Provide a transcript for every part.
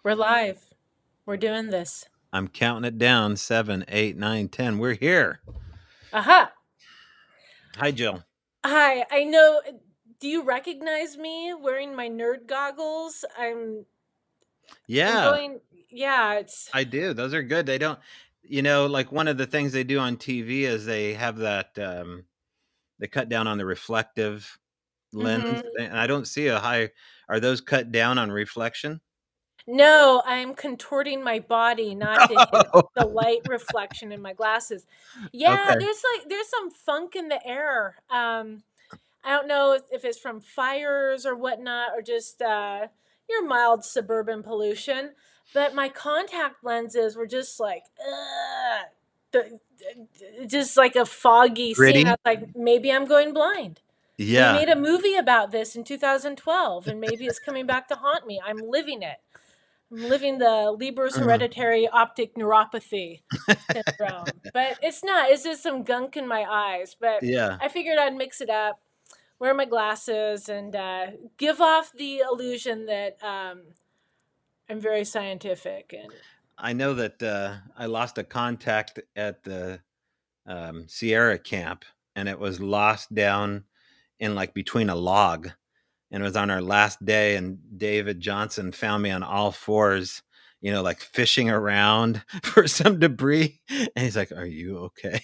We're live. We're doing this. I'm counting it down. 7, 8, 9, 10. We're here. Aha. Hi, Jill. Hi. I know. Do you recognize me wearing my nerd goggles? I'm Yeah, going. Yeah. It's. I do. Those are good. They don't, like one of the things they do on TV is they have that, they cut down on the reflective lens. Mhm. And I don't see a high, are those cut down on reflection? No, I'm contorting my body not to hit the light reflection in my glasses. Yeah, Okay. there's some funk in the air. I don't know if it's from fires or whatnot, or just your mild suburban pollution. But my contact lenses were just like, the, just like a foggy scene. I Gritty? was like, maybe I'm going blind. They Yeah. made a movie about this in 2012, and maybe it's coming back to haunt me. I'm living it. I'm living the Leber's Uh, hereditary optic neuropathy syndrome. But it's not. It's just some gunk in my eyes. But yeah. I figured I'd mix it up, wear my glasses, and give off the illusion that I'm very scientific. And I know that I lost a contact at the Sierra camp, and it was lost down in like between a log. And it was on our last day, and David Johnson found me on all fours, like fishing around for some debris. And he's like, "Are you okay?"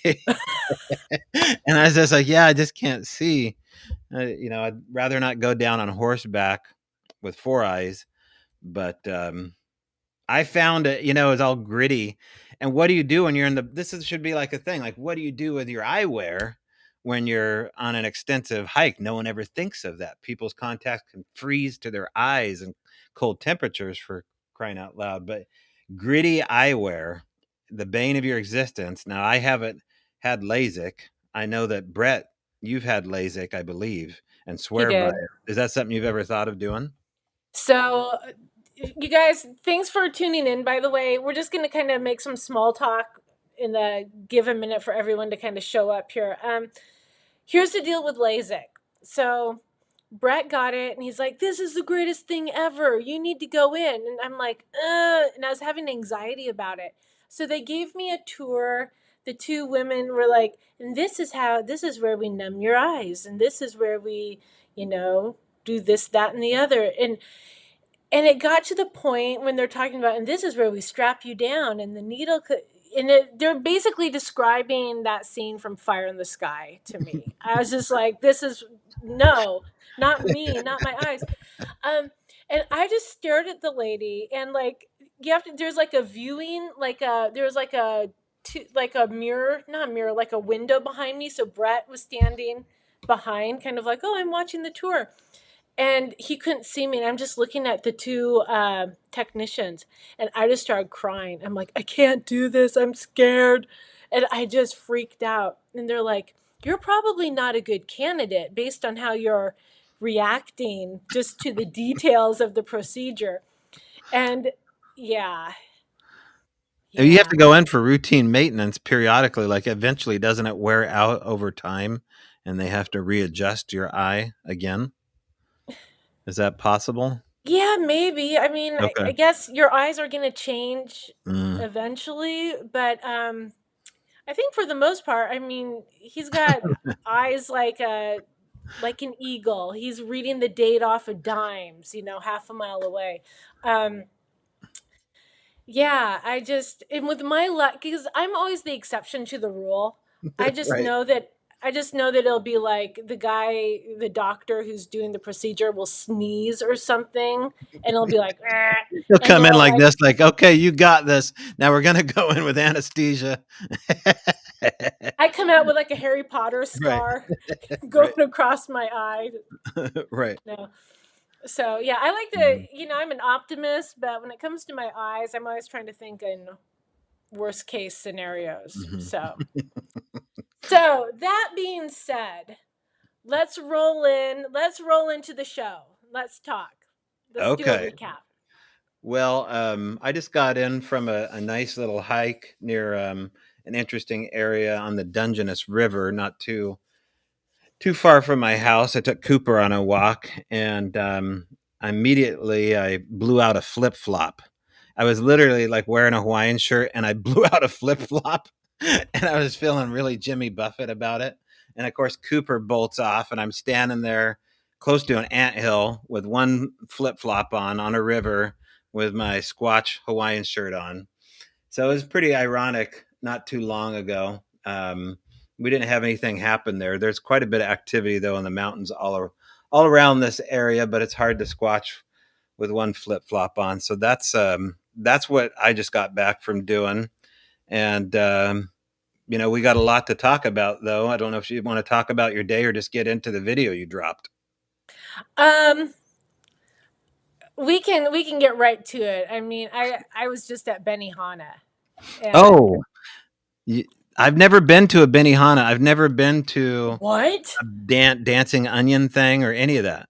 And I was just like, "Yeah, I just can't see. I'd rather not go down on horseback with four eyes." But I found it, it's all gritty. And what do you do when you're in the should be like a thing. Like, what do you do with your eyewear when you're on an extensive hike? No one ever thinks of that. People's contacts can freeze to their eyes and cold temperatures, for crying out loud. But gritty eyewear, the bane of your existence. Now, I haven't had LASIK. I know that Brett, you've had LASIK, I believe, and he swear by did. it. Is that something you've ever thought of doing? So, you guys, thanks for tuning in, by the way. We're just going to kind of make some small talk and give a minute for everyone to kind of show up here. Here's the deal with LASIK. So, Brett got it and he's like, "This is the greatest thing ever. You need to go in." And I'm like, and I was having anxiety about it. So they gave me a tour. The two women were like, "And this is where we numb your eyes. And this is where we, you know, do this, that, and the other." And it got to the point when they're talking about, "And this is where we strap you down." And the needle could, they're basically describing that scene from Fire in the Sky to me. I was just like, this is, no, not me, not my eyes. Um, and I just stared at the lady, and like, you have to, there's like a viewing, there's like like a mirror, not a mirror, like a window behind me. So Brett was standing behind, kind of like, "Oh, I'm watching the tour." And he couldn't see me, and I'm just looking at the two technicians, and I just started crying. I'm like, "I can't do this, I'm scared." And I just freaked out, and they're like, "You're probably not a good candidate based on how you're reacting just to the details of the procedure." And yeah, You have yeah. to go in for routine maintenance periodically. Like, eventually, doesn't it wear out over time and they have to readjust your eye again? Is that possible? Yeah, maybe. I mean, Okay. I guess your eyes are going to change Mm. eventually, but I think for the most part, I mean, he's got eyes like an eagle. He's reading the date off of dimes, half a mile away. Um, yeah, and with my luck, because I'm always the exception to the rule. I just Right. know that I just know that it'll be like the doctor who's doing the procedure will sneeze or something, and it'll be like, "Eh," He'll and come in they'll like like, this, like, "Okay, you got this. Now we're gonna go in with anesthesia." I come out with like a Harry Potter Right, scar right, going across my eye. right. No. So yeah, I like to, Mm, I'm an optimist, but when it comes to my eyes, I'm always trying to think in worst case scenarios. mhm. So that being said, let's roll in. Let's roll into the show. Let's talk. Let's do a Okay. recap. Well, I just got in from a nice little hike near an interesting area on the Dungeness River, not too far from my house. I took Cooper on a walk, and immediately I blew out a flip flop. I was literally like wearing a Hawaiian shirt and I blew out a flip flop and I was feeling really Jimmy Buffett about it. And of course, Cooper bolts off and I'm standing there close to an anthill with one flip flop on a river with my Squatch Hawaiian shirt on. So it was pretty ironic not too long ago. We didn't have anything happen there. There's quite a bit of activity though in the mountains all around this area, but it's hard to squatch with one flip flop on. So that's what I just got back from doing, and we got a lot to talk about though. I don't know if you want to talk about your day or just get into the video you dropped. Um, we can get right to it. I mean, I was just at Benihana, and Oh, I've never been to a Benihana. I've never been to what? a dancing onion thing or any of that.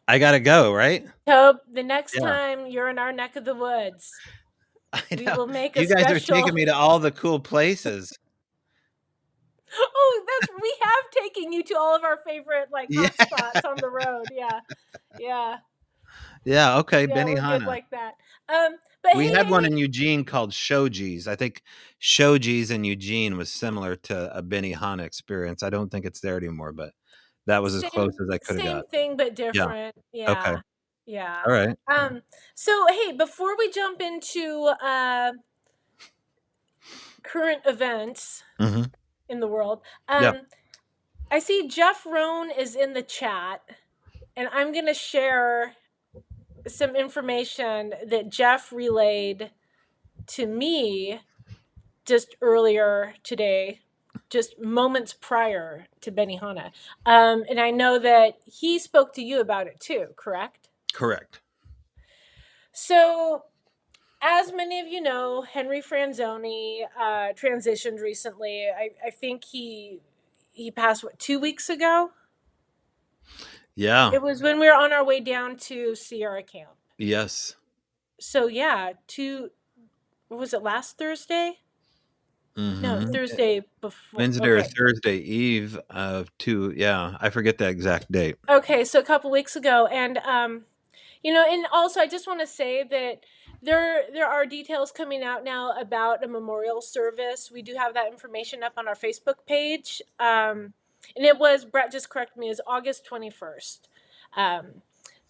I gotta go, right? Tobe, the next Yeah, time you're in our neck of the woods, I we know. will make a You guys are special. taking me to all the cool places. Oh, that's we have taken you to all of our favorite like Yeah, hot spots on the road. Yeah, yeah, yeah. Okay, yeah. We're good Benihana. like that. But We hey, had hey, one hey. in Eugene called Shoji's. I think Shoji's in Eugene was similar to a Benihana experience. I don't think it's there anymore, but that was as close Same as I could have same got. thing but Yeah. different. Okay. Yeah. Yeah. All right. So hey, before we jump into current events Mhm. in the world, Yeah. I see Jeff Roan is in the chat, and I'm going to share some information that Jeff relayed to me just earlier today, just moments prior to Benihana. And I know that he spoke to you about it too, correct? Correct. So, as many of you know, Henry Franzoni transitioned recently. I think he passed, what, 2 weeks ago? Yeah. It was when we were on our way down to Sierra Camp. Yes. So yeah, what was it, last Thursday? No, Mhm. Thursday before. Wednesday or Okay. Thursday eve of 2, yeah, I forget the exact date. Okay, so a couple weeks ago, and and also I just want to say that there are details coming out now about a memorial service. We do have that information up on our Facebook page, and it was, Brett just corrected me, is August 21st. Um,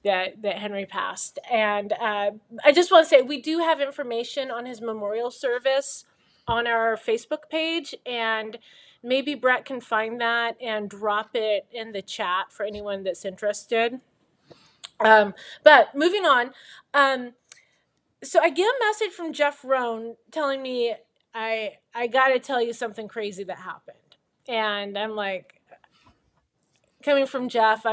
that Henry passed, and I just want to say we do have information on his memorial service on our Facebook page, and maybe Brett can find that and drop it in the chat for anyone that's interested. Um, but moving on, um, so I get a message from Jeff Roan telling me I got to tell you something crazy that happened, and I'm like, coming from Jeff,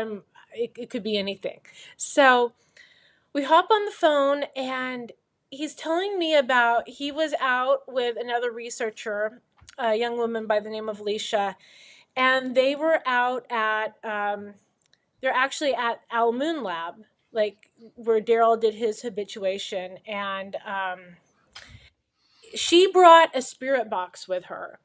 it could be anything. So we hop on the phone, and he's telling me about he was out with another researcher, a young woman by the name of Alicia, and they were out at they're actually at Al Moon Lab, like where Daryl did his habituation, and she brought a spirit box with her.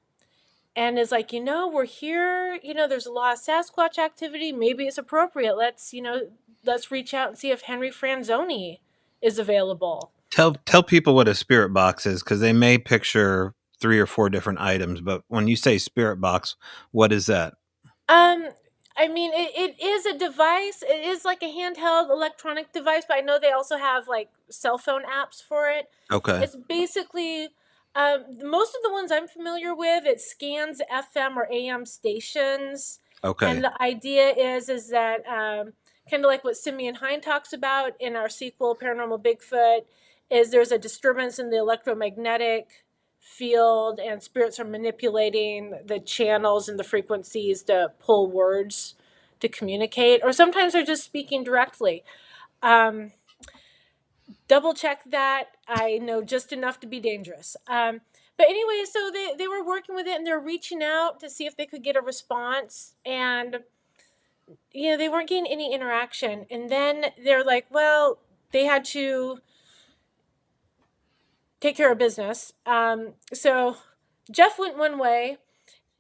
And is like, we're here. There's a lot of Sasquatch activity. Maybe it's appropriate. Let's reach out and see if Henry Franzoni is available. Tell people what a spirit box is because they may picture 3 or 4 different items, but when you say spirit box, what is that? Um, I mean, it is a device. It is like a handheld electronic device, but I know they also have like cell phone apps for it. Okay. It's basically most of the ones I'm familiar with. It scans FM or AM stations, and Okay. the idea is that kind of like what Simeon Hine talks about in our sequel, Paranormal Bigfoot, is there's a disturbance in the electromagnetic field, and spirits are manipulating the channels and the frequencies to pull words to communicate, or sometimes they're just speaking directly. um, Double check that. I know just enough to be dangerous. But anyway, so they were working with it, and they're reaching out to see if they could get a response, and they weren't getting any interaction. And then they're like, well, they had to take care of business. So Jeff went one way,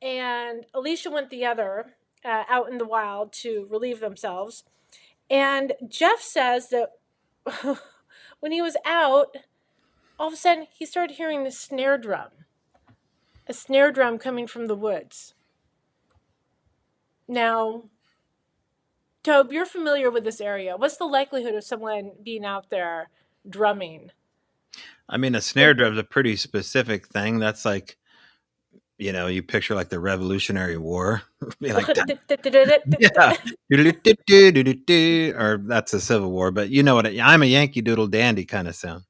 and Alicia went the other, out in the wild to relieve themselves. And Jeff says that when he was out, all of a sudden he started hearing this snare drum, a snare drum coming from the woods. Now, Tobe, you're familiar with this area. What's the likelihood of someone being out there drumming? I mean, a snare drum's a pretty specific thing. That's like, you picture like the Revolutionary War. Be like, yeah, or that's the Civil War. But you know what? I'm a Yankee Doodle Dandy kind of sound.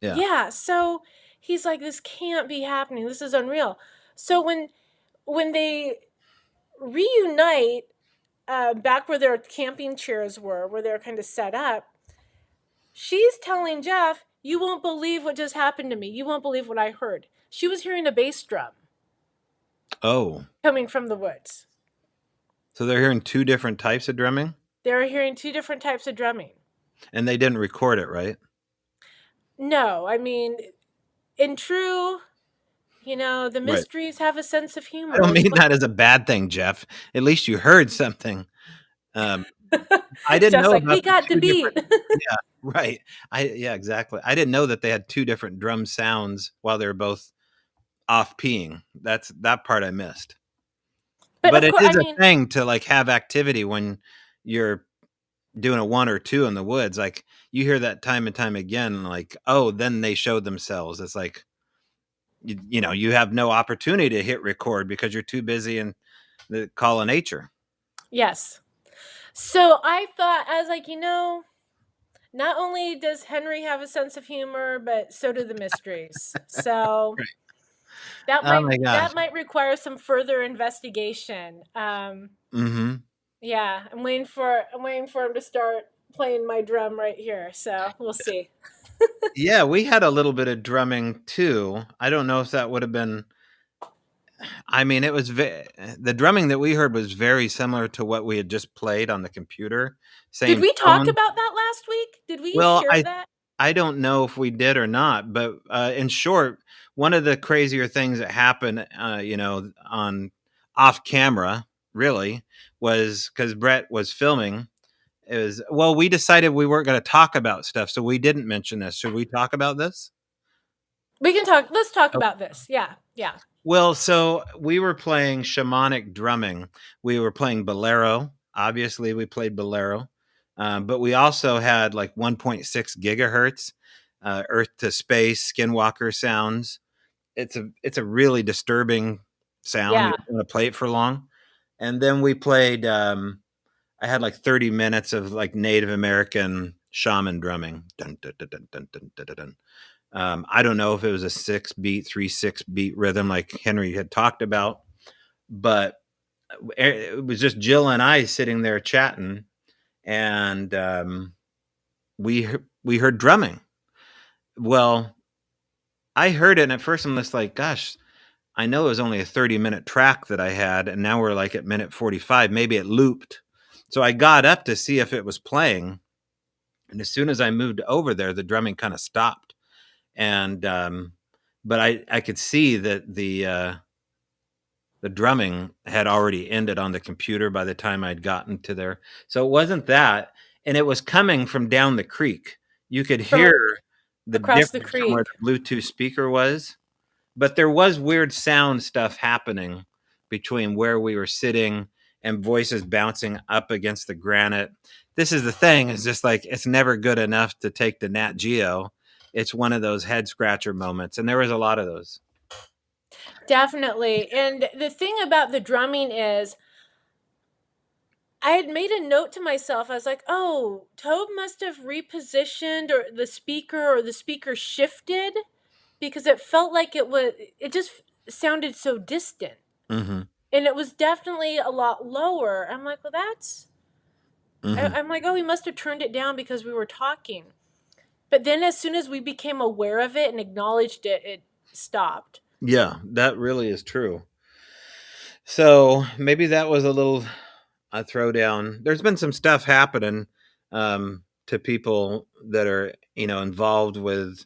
Yeah. Yeah, so he's like, this can't be happening. This is unreal. So when they reunite back where their camping chairs were, where they're kind of set up, she's telling Jeff, "You won't believe what just happened to me. You won't believe what I heard." She was hearing a bass drum Oh, coming from the woods. so they're hearing two different types of drumming, They were hearing two different types of drumming. and they didn't record it, right? No, I mean, in true, the Right. mysteries have a sense of I don't humor. mean that as a bad thing, Jeff. At least you heard something. Um, I didn't Jeff's know like, about we the got the two beat. different. Yeah, right. Yeah, exactly. I didn't know that they had two different drum sounds while they were both off peeing. That part I missed. But But of it course, I is a mean, thing to like have activity when you're doing a one or two in the woods. Like you hear that time and time again. Like, oh, then they showed themselves. It's like you have no opportunity to hit record because you're too busy in the call of nature. yes. So I thought, I was like, not only does Henry have a sense of humor, but so do the mysteries. So Right. that Oh might my gosh. that might require some further investigation. Mm-hmm. Yeah, I'm waiting for him to start playing my drum right here. So we'll see. Yeah, we had a little bit of drumming too. I don't know if that would have been. I mean, the drumming that we heard was very similar to what we had just played on the computer. Did Same we talk tone. about that last week? Did we Well, share that? I don't know if we did or not, but in short, one of the crazier things that happened, on off camera, really, was because Brett was filming. Is well, we decided we weren't going to talk about stuff, so we didn't mention this. Should we talk about this? We can talk. Let's talk about this. Yeah, yeah. Well, so we were playing shamanic drumming. We were playing bolero. Obviously, we played bolero, but we also had like 1.6 gigahertz, Earth to space skinwalker sounds. It's a really disturbing sound. You Yeah. don't want to play it for long. And then we played. I had like 30 minutes of like Native American shaman drumming. Dun, dun, dun, dun, dun, dun, dun, dun, dun. I don't know if it was a 6 beat, 3 6 beat rhythm like Henry had talked about, but it was just Jill and I sitting there chatting, and we heard drumming. Well, I heard it, and at first I'm just like, "Gosh, I know it was only a 30-minute track that I had, and now we're like at minute 45. Maybe it looped." So I got up to see if it was playing, and as soon as I moved over there, the drumming kind of stopped. And but I could see that the drumming had already ended on the computer by the time I'd gotten to there. So it wasn't that, and it was coming from down the creek. You could From hear the across the difference from where creek. the Bluetooth speaker was, but there was weird sound stuff happening between where we were sitting and voices bouncing up against the granite. This is the thing, it's just like it's never good enough to take the Nat Geo. It's one of those head scratcher moments, and there was a lot of those. Definitely. And the thing about the drumming is, I had made a note to myself. I was like, oh, Tobe must have repositioned or the speaker shifted because it felt like it just sounded so distant. Mhm. And it was definitely a lot lower. I'm like, well, Mhm. I'm like, oh, he must have turned it down because we were talking. But then as soon as we became aware of it and acknowledged it, it stopped. Yeah, that really is true. So, maybe that was a throwdown. There's been some stuff happening, to people that are, involved with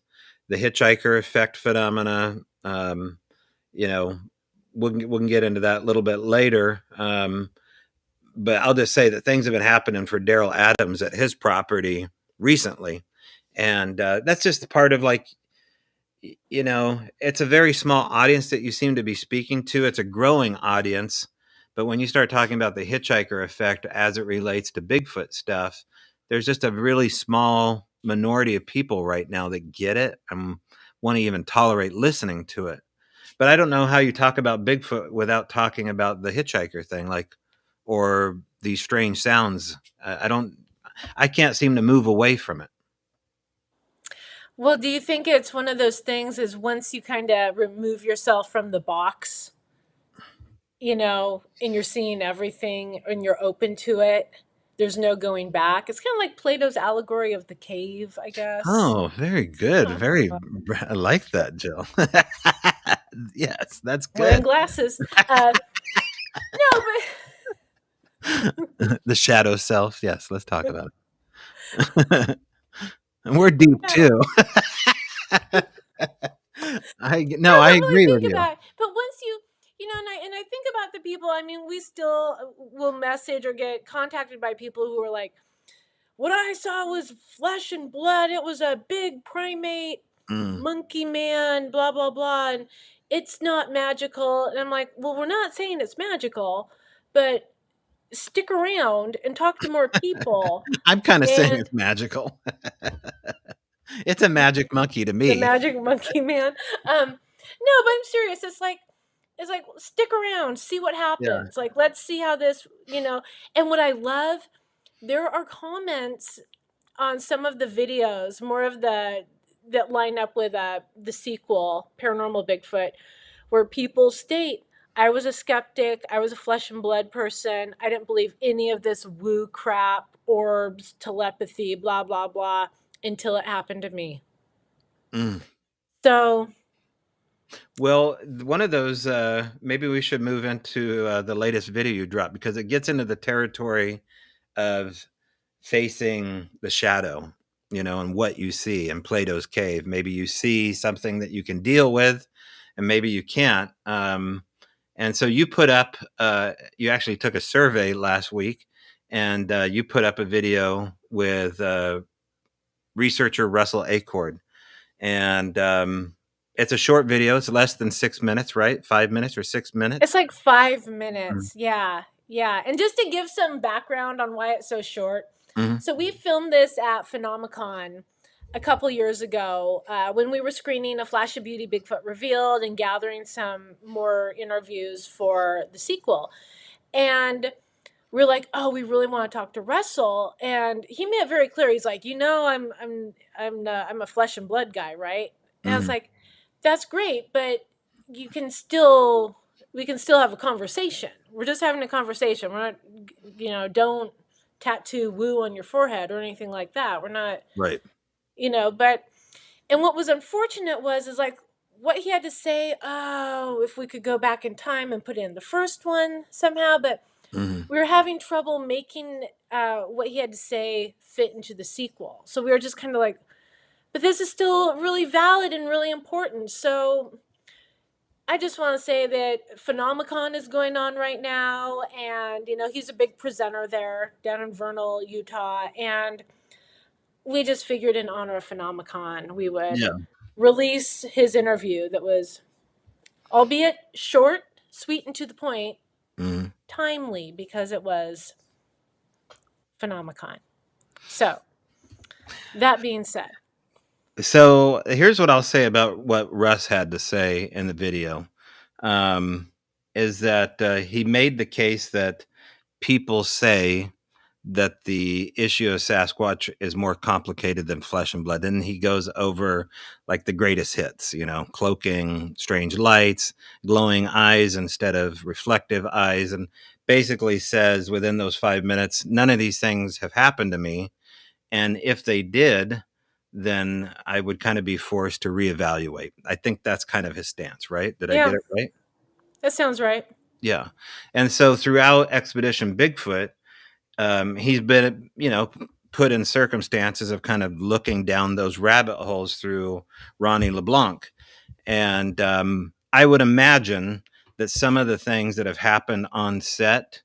the hitchhiker effect phenomena. You know, we can get into that a little bit later. But I'll just say that things have been happening for Daryl Adams at his property recently, And that's just part of like, it's a very small audience that you seem to be speaking to. It's a growing audience. But when you start talking about the hitchhiker effect as it relates to Bigfoot stuff, there's just a really small minority of people right now that get it and want to even tolerate listening to it. But I don't know how you talk about Bigfoot without talking about the hitchhiker thing, like, or these strange sounds. I can't seem to move away from it. Well, do you think it's one of those things is once you kind of remove yourself from the box, and you're seeing everything and you're open to it, there's no going back? It's kind of like Plato's allegory of the cave, I guess. Oh, very good. I like that, Jill. Yes, that's Wearing good. glasses. No, The shadow self. Yes, let's talk about it. And we're deep but too. no, No, I but really agree with think you. about it. But once and I think about the people. I mean, we still will message or get contacted by people who are like, "What I saw was flesh and blood. It was a big primate Mm. monkey man, blah blah blah, and it's not magical." And I'm like, "Well, we're not saying it's magical, but stick around and talk to more people." I'm kind of saying And it's magical. It's a magic monkey to the me. magic monkey man. No, but I'm serious. It's like stick around, see what Yeah. happens. Like let's see how this. And what I love, there are comments on some of the videos, more of the that line up with the sequel, Paranormal Bigfoot, where people state, I was a skeptic, I was a flesh and blood person, I didn't believe any of this woo crap, orbs, telepathy, blah blah blah, until it happened to me. Mm. So Well, one of those, maybe we should move into the latest video you dropped because it gets into the territory of facing the shadow, and what you see in Plato's cave. Maybe you see something that you can deal with, and maybe you can't. And so you actually took a survey last week, and you put up a video with researcher Russell Acord. And it's a short video. It's less than 6 minutes, right? 5 minutes or 6 minutes. it's like five Mm. minutes. Yeah. Yeah. And just to give some background on why it's so short. Mhm. So we filmed this at Phenomicon a couple years ago when we were screening A Flash of Beauty Bigfoot Revealed and gathering some more interviews for the sequel. And we're like, oh, we really want to talk to Russell, and he made it very clear. He's like, I'm a flesh and blood guy, right? And I was Mhm. like, that's great, but you can still we can still have a conversation. We're just having a conversation. We're not, don't tattoo woo on your forehead or anything like that. We're not, Right. but and what was unfortunate was is like what he had to say. Oh, if we could go back in time and put in the first one somehow, but Mhm. we were having trouble making what he had to say fit into the sequel. So we were just kind of like, but this is still really valid and really important. So I just want to say that Phenomicon is going on right now, and he's a big presenter there down in Vernal, Utah, and we just figured in honor of Phenomicon we would Yeah. release his interview that was, albeit short, sweet, and to the point, Mhm. timely because it was Phenomicon. So that being said, So here's what I'll say about what Russ had to say in the video. Um, is that he made the case that people say that the issue of Sasquatch is more complicated than flesh and blood. And he goes over like the greatest hits, cloaking, strange lights, glowing eyes instead of reflective eyes, and basically says within those 5 minutes, none of these things have happened to me. And if they did, then I would kind of be forced to reevaluate. I think that's kind of his stance, right? Did I get yeah, it right? that sounds right. Yeah. And so throughout Expedition Bigfoot, he's been, put in circumstances of kind of looking down those rabbit holes through Ronnie LeBlanc. And I would imagine that some of the things that have happened on set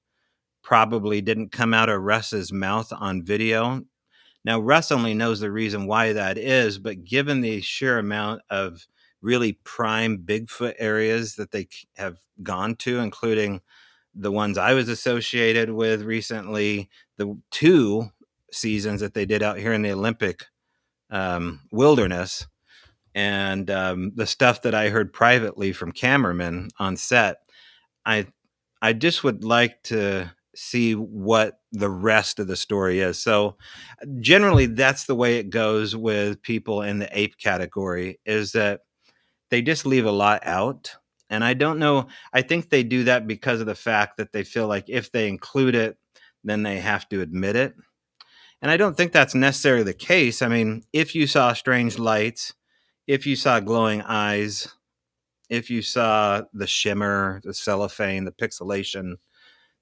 probably didn't come out of Russ's mouth on video, Now, Russ only knows the reason why that is, but given the sheer amount of really prime Bigfoot areas that they have gone to, including the ones I was associated with recently, the 2 seasons that they did out here in the Olympic wilderness, and the stuff that I heard privately from cameramen on set, I I just would like to see what the rest of the story is. So generally that's the way it goes with people in the ape category, is that they just leave a lot out. And I don't know, I think they do that because of the fact that they feel like if they include it, then they have to admit it. And I don't think that's necessarily the case. I mean, if you saw strange lights, if you saw glowing eyes, if you saw the shimmer, the cellophane, the pixelation,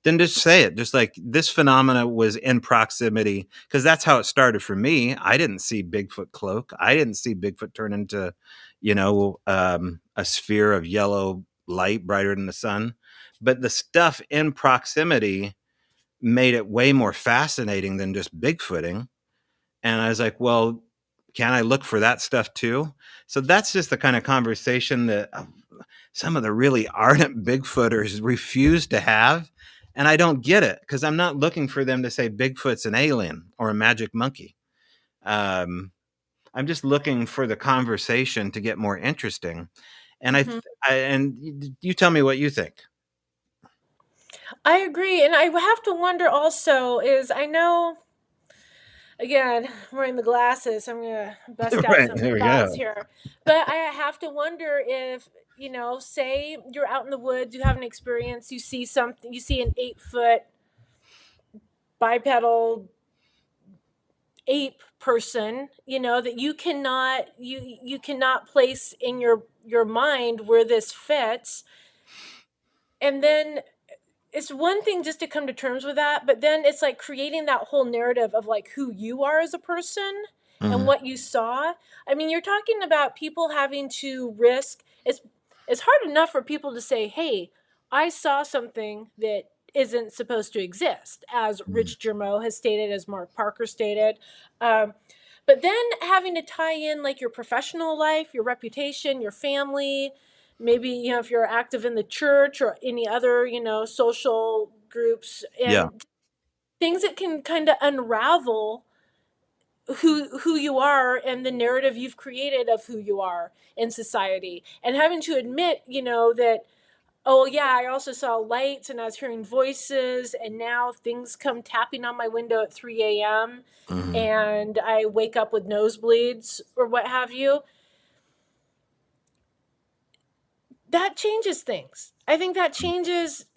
then just say it. Just like this phenomena was in proximity, because that's how it started for me. I didn't see Bigfoot cloak. I didn't see Bigfoot turn into, a sphere of yellow light brighter than the sun. But the stuff in proximity made it way more fascinating than just Bigfooting. And I was like, well, can I look for that stuff too? So that's just the kind of conversation that some of the really ardent Bigfooters refuse to have. And I don't get it, because I'm not looking for them to say Bigfoot's an alien or a magic monkey. Um, I'm just looking for the conversation to get more interesting. And Mhm. you tell me what you think. I agree, and I have to wonder also is I know again, wearing the glasses, I'm gonna bust out Right some there we thoughts go. here. But I have to wonder if, say you're out in the woods, you have an experience, you see something, you see an 8 foot bipedal ape person, that you cannot place in your mind where this fits. And then it's one thing just to come to terms with that, but then it's like creating that whole narrative of like who you are as a person and Mhm. what you saw. I mean, you're talking about people having to risk. It's hard enough for people to say, "Hey, I saw something that isn't supposed to exist," as Mhm. Rich Germeau has stated, as Mark Parker stated. Um, but then having to tie in like your professional life, your reputation, your family, maybe if you're active in the church or any other social groups, Yeah. and things that can kind of unravel who you are and the narrative you've created of who you are in society, and having to admit that, oh yeah, I also saw lights and I was hearing voices, and now things come tapping on my window at 3 a.m. Mhm. and I wake up with nosebleeds or what have you. That changes things. I think that changes.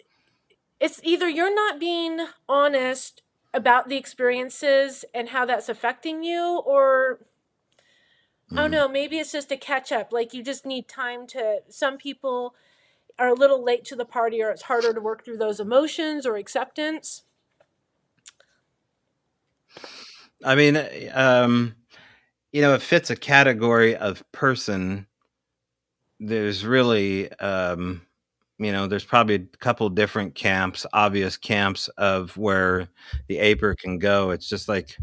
It's either you're not being honest about the experiences and how that's affecting you, or I don't Mhm. know, maybe it's just a catch up. Like you just need time to, some people are a little late to the party, or it's harder to work through those emotions or acceptance. I mean, it fits a category of person. There's really, there's probably a couple different camps, obvious camps of where the aper can go. It's just like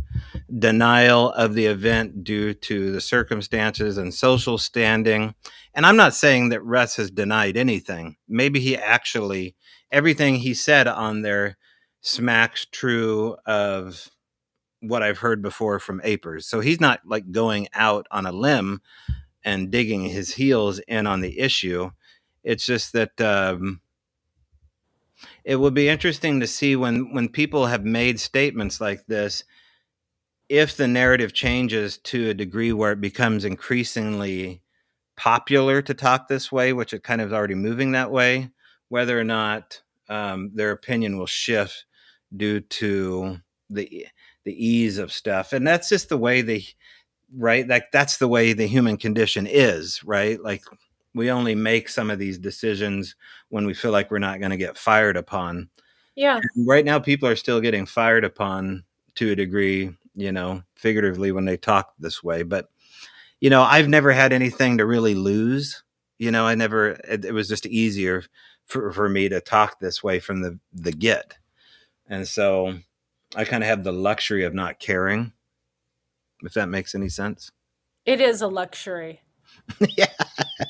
denial of the event due to the circumstances and social standing. And I'm not saying that Russ has denied anything. Maybe he actually, everything he said on there smacks true of what I've heard before from apers. So he's not like going out on a limb and digging his heels in on the issue. It's just that it would be interesting to see when people have made statements like this, if the narrative changes to a degree where it becomes increasingly popular to talk this way, which it kind of is already moving that way, whether or not their opinion will shift due to the the ease of stuff. And that's just the way they, right, like that's the way the human condition is, right? Like we only make some of these decisions when we feel like we're not going to get fired upon. Yeah. Right now people are still getting fired upon to a degree, figuratively, when they talk this way. But I've never had anything to really lose. I never, it was just easier for me to talk this way from the get. And so I kind of have the luxury of not caring. if that makes any sense. It is a luxury. Yeah,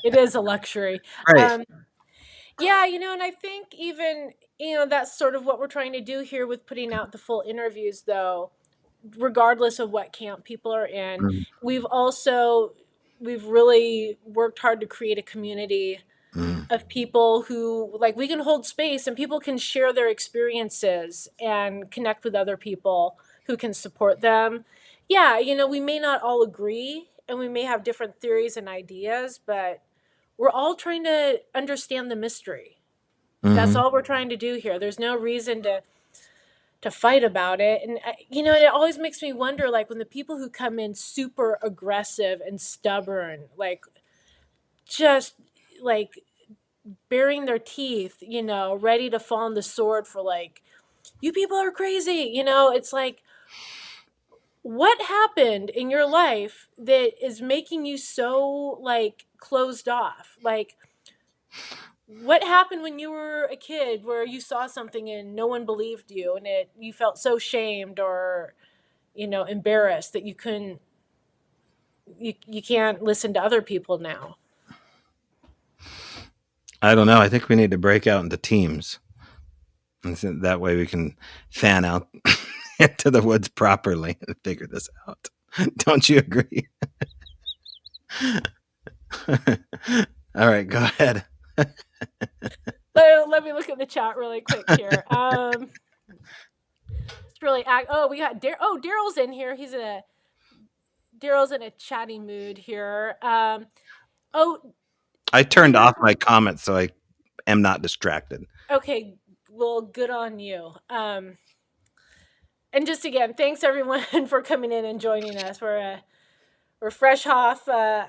It is a luxury. right. Um, yeah, and I think even, that's sort of what we're trying to do here with putting out the full interviews, though, regardless of what camp people are in. Mm, We've also, we've really worked hard to create a community mm. of people who, like, we can hold space and people can share their experiences and connect with other people who can support them. Yeah, we may not all agree and we may have different theories and ideas, but we're all trying to understand the mystery. That's Hmm. all we're trying to do here. There's no reason to fight about it. And it always makes me wonder, like, when the people who come in super aggressive and stubborn, like, just like baring their teeth, ready to fall on the sword for, like, you people are crazy. It's like, what happened in your life that is making you so, like, closed off? Like, what happened when you were a kid where you saw something and no one believed you and you felt so shamed or, embarrassed that you can't listen to other people now? I don't know. I think we need to break out into teams. And so that way we can fan out into the woods properly and figure this out. Don't you agree? All right, go ahead. Let me look at the chat really quick here. It's really we got Daryl's in here. Daryl's in a chatty mood here. Oh, I turned Peter. off my comments so I am not distracted. Okay, well, good on you. And just again, thanks everyone for coming in and joining us. We're fresh off the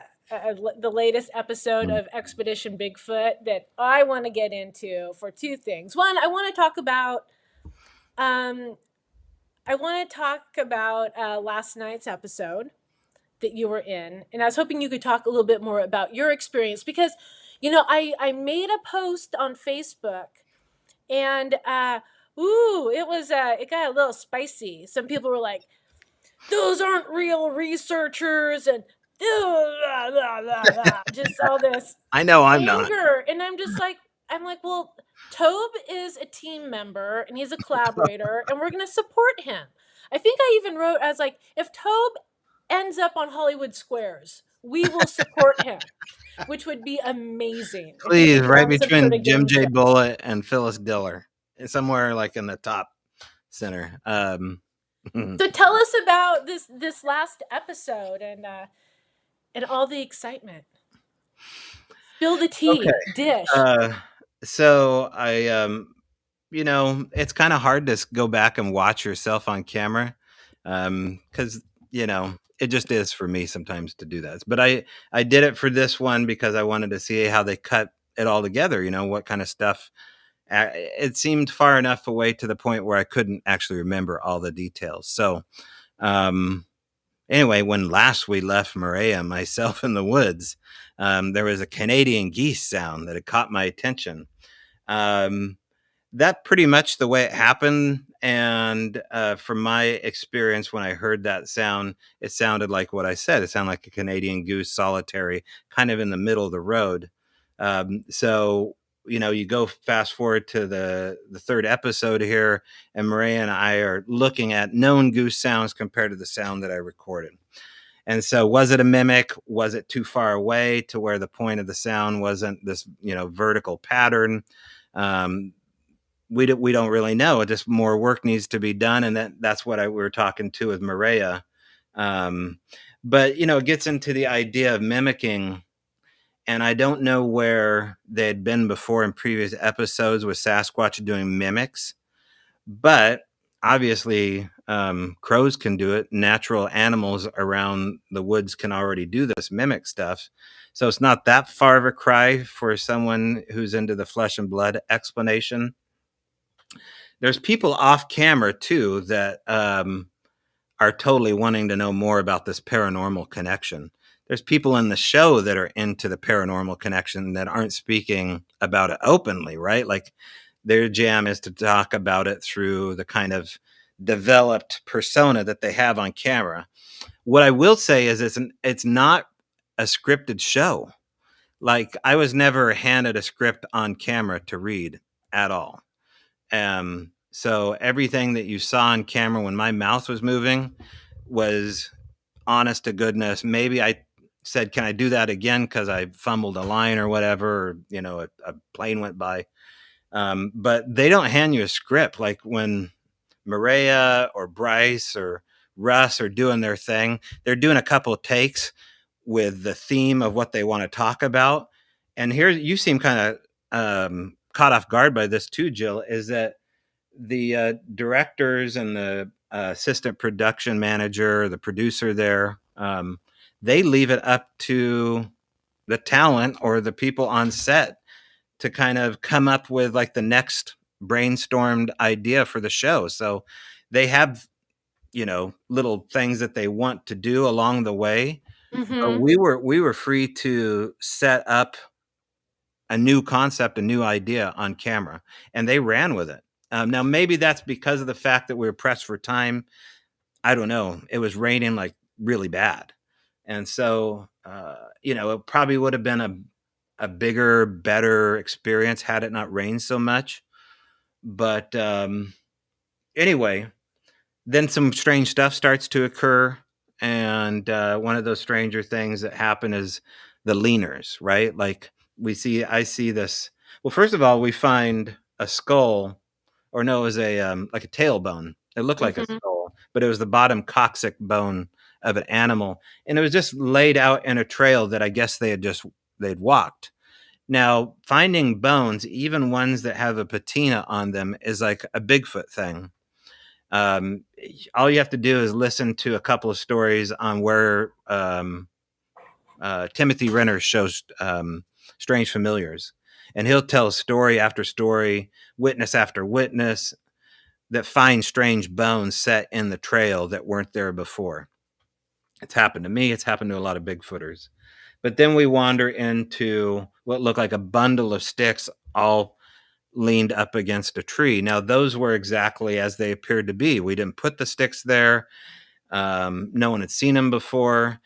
latest episode Mm. of Expedition Bigfoot that I want to get into for two things. One, I want to talk about last night's episode that you were in, and I was hoping you could talk a little bit more about your experience because, I made a post on Facebook, and it got a little spicy. Some people were like, "Those aren't real researchers," and blah, blah, blah, blah, just all this I know I'm not. anger, and I'm like, well, Tobe is a team member and he's a collaborator, and we're gonna support him. I think I even wrote, as like, if Tobe ends up on Hollywood Squares, we will support him, which would be amazing if he Please, could put right on some sort between of Jim game J. show. Bullitt and Phyllis Diller, somewhere like in the top center. So tell us about this last episode and all the excitement. Spill the Okay. tea, dish. Uh, so I, it's kind of hard to go back and watch yourself on camera, because it just is for me sometimes to do that. But I did it for this one because I wanted to see how they cut it all together. What kind of stuff. It seemed far enough away to the point where I couldn't actually remember all the details. So, um, anyway, when last we left Memoriam, myself in the woods, there was a Canadian geese sound that had caught my attention. Um, that pretty much the way it happened. And from my experience, when I heard that sound, it sounded like what I said. It sounded like a Canadian goose, solitary, kind of in the middle of the road. So you go fast forward to the third episode here, and Maria and I are looking at known goose sounds compared to the sound that I recorded. And so, was it a mimic? Was it too far away to where the point of the sound wasn't this, vertical pattern? Um, we don't really know. Just more work needs to be done, and that's what we were talking to with Maria. Um, but it gets into the idea of mimicking, and I don't know where they had been before in previous episodes with Sasquatch doing mimics, but obviously crows can do it. Natural animals around the woods can already do this mimic stuff. So it's not that far of a cry for someone who's into the flesh and blood explanation. There's people off camera too that are totally wanting to know more about this paranormal connection. There's people in the show that are into the paranormal connection that aren't speaking about it openly, right? Like their jam is to talk about it through the kind of developed persona that they have on camera. What I will say is it's not a scripted show. Like, I was never handed a script on camera to read at all. So everything that you saw on camera when my mouth was moving was honest to goodness. Maybe I said, "Can I do that again?" Because I fumbled a line or whatever, or a plane went by. But they don't hand you a script like when Maria or Bryce or Russ are doing their thing. They're doing a couple of takes with the theme of what they want to talk about. And here you seem kind of caught off guard by this too, Jill. Is that the directors and the assistant production manager, the producer there, they leave it up to the talent or the people on set to kind of come up with like the next brainstormed idea for the show. So they have, little things that they want to do along the way. But Mm-hmm. we were free to set up a new concept, a new idea on camera, and they ran with it. Now, maybe that's because of the fact that we were pressed for time. I don't know. It was raining like really bad, and so it probably would have been a bigger, better experience had it not rained so much. But anyway, then some strange stuff starts to occur, and one of those stranger things that happen is the leaners, right? Like I see this. Well, first of all, we find a skull, or no, it was a like a tailbone. It looked like a Mm-hmm. skull, but it was the bottom coccyx bone of an animal, and it was just laid out in a trail that I guess they'd walked. Now, finding bones, even ones that have a patina on them, is like a Bigfoot thing. um, all you have to do is listen to a couple of stories on where Timothy Renner shows Strange Familiars, and he'll tell story after story, witness after witness, that find strange bones set in the trail that weren't there before. It's happened to me. It's happened to a lot of Bigfooters. But then we wander into what looked like a bundle of sticks all leaned up against a tree. Now, those were exactly as they appeared to be. We didn't put the sticks there. No one had seen them before.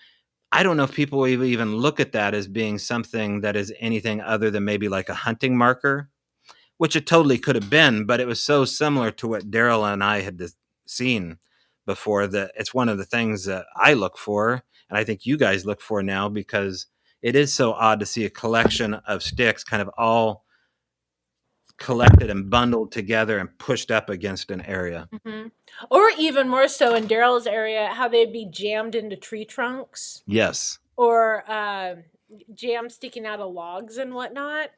I don't know if people will even look at that as being something that is anything other than maybe like a hunting marker, which it totally could have been, but it was so similar to what Daryl and I had seen before that it's one of the things that I look for, and I think you guys look for now, because it is so odd to see a collection of sticks kind of all collected and bundled together and pushed up against an area. Mm-hmm. Or even more so in Daryl's area, how they'd be jammed into tree trunks Yes. or jam sticking out of logs and whatnot.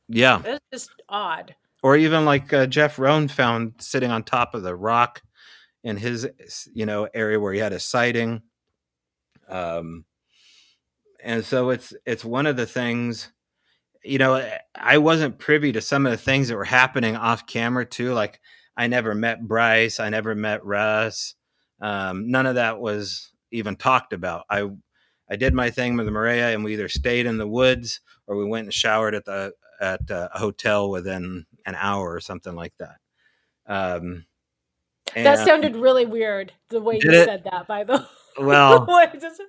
Yeah. That's just odd. Or even like Jeff Rohn found sitting on top of the rock in his area where he had a sighting. Um, and so it's one of the things. I wasn't privy to some of the things that were happening off camera too. Like, I never met Bryce, I never met Russ. None of that was even talked about. I did my thing with Maria, and we either stayed in the woods or we went and showered at a hotel within an hour or something like that. Um, That and sounded really weird the way you did it said that, by the well. way. Just,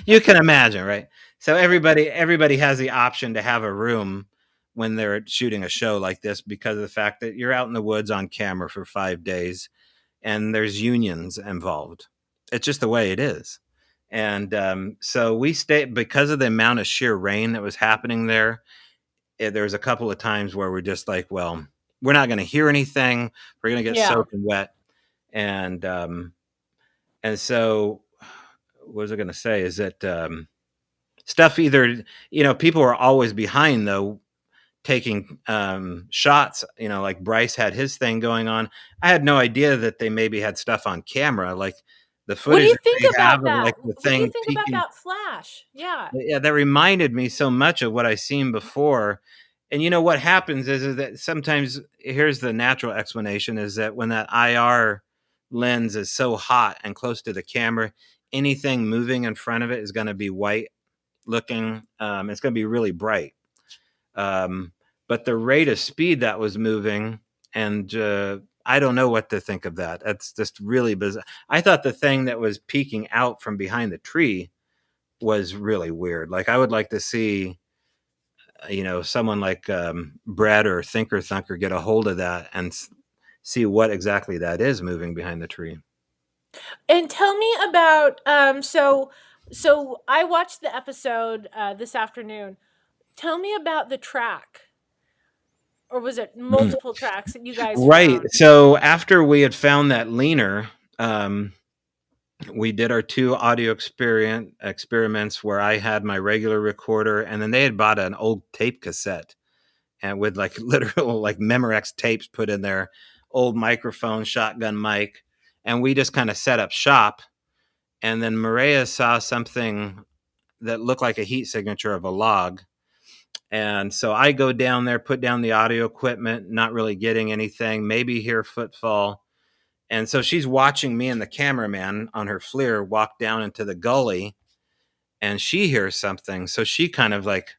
You can imagine, right? So everybody has the option to have a room when they're shooting a show like this, because of the fact that you're out in the woods on camera for 5 days and there's unions involved. It's just the way it is. And so we stayed because of the amount of sheer rain that was happening there. There was a couple of times where we're just like, well, we're not going to hear anything. We're going to get yeah. soaking wet. And so what was I going to say is that stuff either, people are always behind though, taking shots, like Bryce had his thing going on. I had no idea that they maybe had stuff on camera, like the What do footage you that think they have about of that? like the What do you thing think about peeking. that flash? Yeah. Yeah, that reminded me so much of what I seen before. And what happens is that sometimes, here's the natural explanation, is that when that IR lens is so hot and close to the camera, anything moving in front of it is going to be white looking. It's going to be really bright. Um, but the rate of speed that was moving, and I don't know what to think of that. That's just really bizarre. I thought the thing that was peeking out from behind the tree was really weird. Like I would like to see, someone like Brad or Thinker Thunker get a hold of that and see what exactly that is moving behind the tree. And tell me about so I watched the episode this afternoon. Tell me about the track, or was it Mm. multiple tracks that you guys Right. found? So after we had found that leaner, um, we did our two audio experiments where I had my regular recorder, and then they had bought an old tape cassette and with like literal like Memorex tapes put in there, old microphone, shotgun mic, and we just kind of set up shop. And then Maria saw something that looked like a heat signature of a log. And so I go down there, put down the audio equipment, not really getting anything, maybe hear footfall. And so she's watching me and the cameraman on her FLIR walk down into the gully, and she hears something. So she kind of like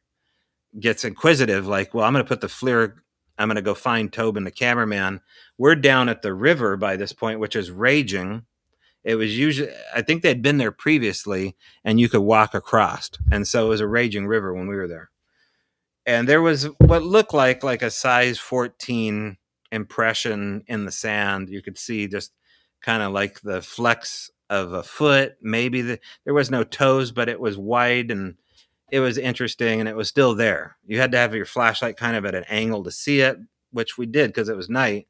gets inquisitive, like, well, I'm going to put the FLIR, I'm going to go find Tobe and the cameraman. We're down at the river by this point, which is raging. It was usually, I think they'd been there previously and you could walk across. And so it was a raging river when we were there. And there was what looked like a size 14 impression in the sand. You could see just kind of like the flex of a foot. There was no toes, but it was wide and it was interesting and it was still there. You had to have your flashlight kind of at an angle to see it, which we did because it was night.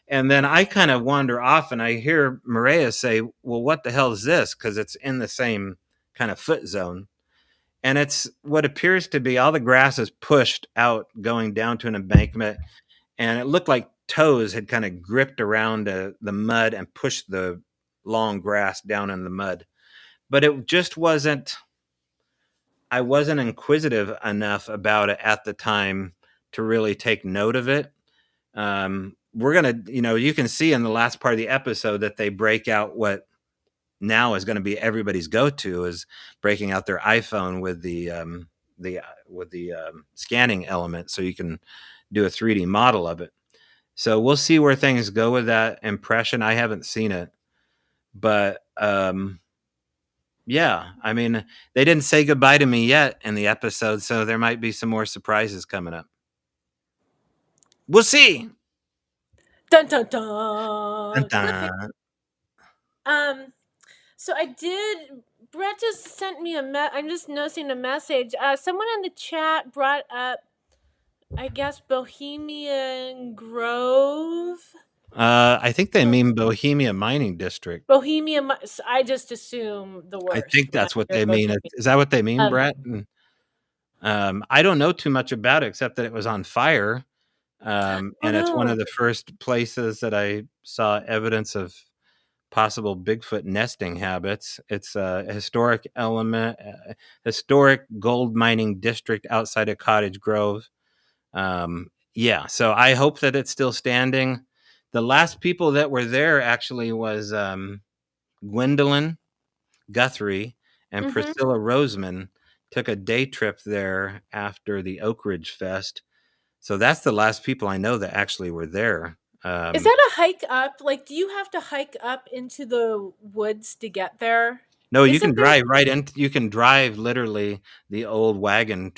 And then I kind of wander off and I hear Maria say, well, what the hell is this? Because it's in the same kind of foot zone. And it's what appears to be all the grass is pushed out going down to an embankment. And it looked like toes had kind of gripped around the mud and pushed the long grass down in the mud. But it just wasn't, I wasn't inquisitive enough about it at the time to really take note of it. We're going to, you can see in the last part of the episode that they break out what now is going to be everybody's go-to is breaking out their iPhone with the scanning element so you can do a 3D model of it. So we'll see where things go with that impression. I haven't seen it, but yeah, I mean, they didn't say goodbye to me yet in the episode, so there might be some more surprises coming up. We'll see. Dun dun Dun, dun. Cliffhanger. dun. Um. So I did. Brett just sent me I'm just noticing a message. Someone in the chat brought up, I guess, Bohemian Grove. I think they mean Bohemia Mining District. I just assume the I worst think when I that's what hear they mean. Bohemia. Is that what they mean, Um, Brett? I don't know too much about it except that it was on fire. oh And it's one of no. the first places that I saw evidence of possible Bigfoot nesting habits. It's a historic gold mining district outside of Cottage Grove. Yeah, so I hope that it's still standing. The last people that were there actually was Gwendolyn Guthrie and Mm-hmm. Priscilla Roseman took a day trip there after the Oak Ridge Fest. So that's the last people I know that actually were there. Is Um, that a hike up? Like, do you have to hike up into the woods to get there? no, you can Isn't there? drive right in. You can drive literally the old wagon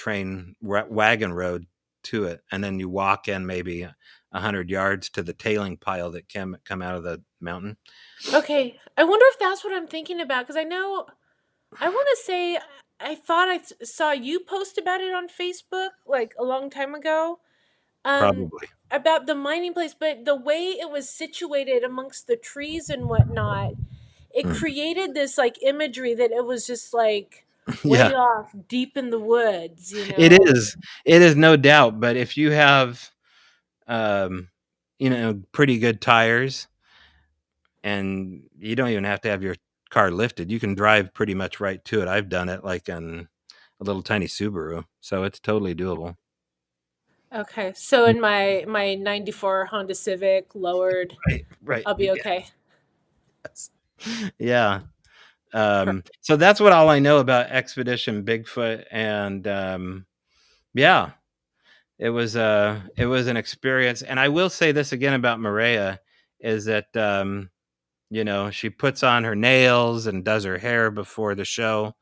road to it, and then you walk in maybe 100 yards to the tailing pile that can come out of the mountain. Okay, I wonder if that's what I'm thinking about because I know I want to say I thought saw you post about it on Facebook like a long time ago. Um, Probably, about the mining place, but the way it was situated amongst the trees and whatnot, it mm. created this like imagery that it was just like way Yeah, off deep in the woods, it is. It is no doubt. But if you have, um, pretty good tires, and you don't even have to have your car lifted. You can drive pretty much right to it. I've done it like in a little tiny Subaru, so it's totally doable. Okay, so in my '94 Honda Civic lowered, Right, right. I'll be okay. Yes. Yeah. Perfect. So that's what all I know about Expedition Bigfoot, and yeah, it was an experience. And I will say this again about Maria: is that she puts on her nails and does her hair before the show,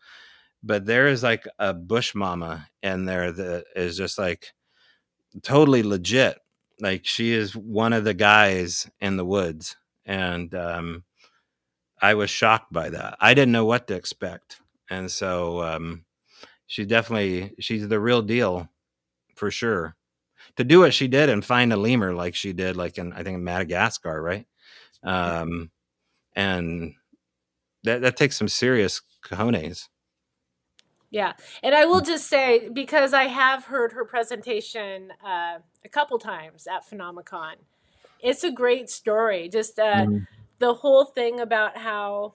but there is like a bush mama in there that is just like totally legit. Like she is one of the guys in the woods, and I was shocked by that. I didn't know what to expect, and so she's the real deal for sure. To do what she did and find a lemur like she did, like in I think in Madagascar, right? Um, and that takes some serious cojones. Yeah. And I will just say, because I have heard her presentation a couple times at Phenomicon, it's a great story. Just Mhm. the whole thing about how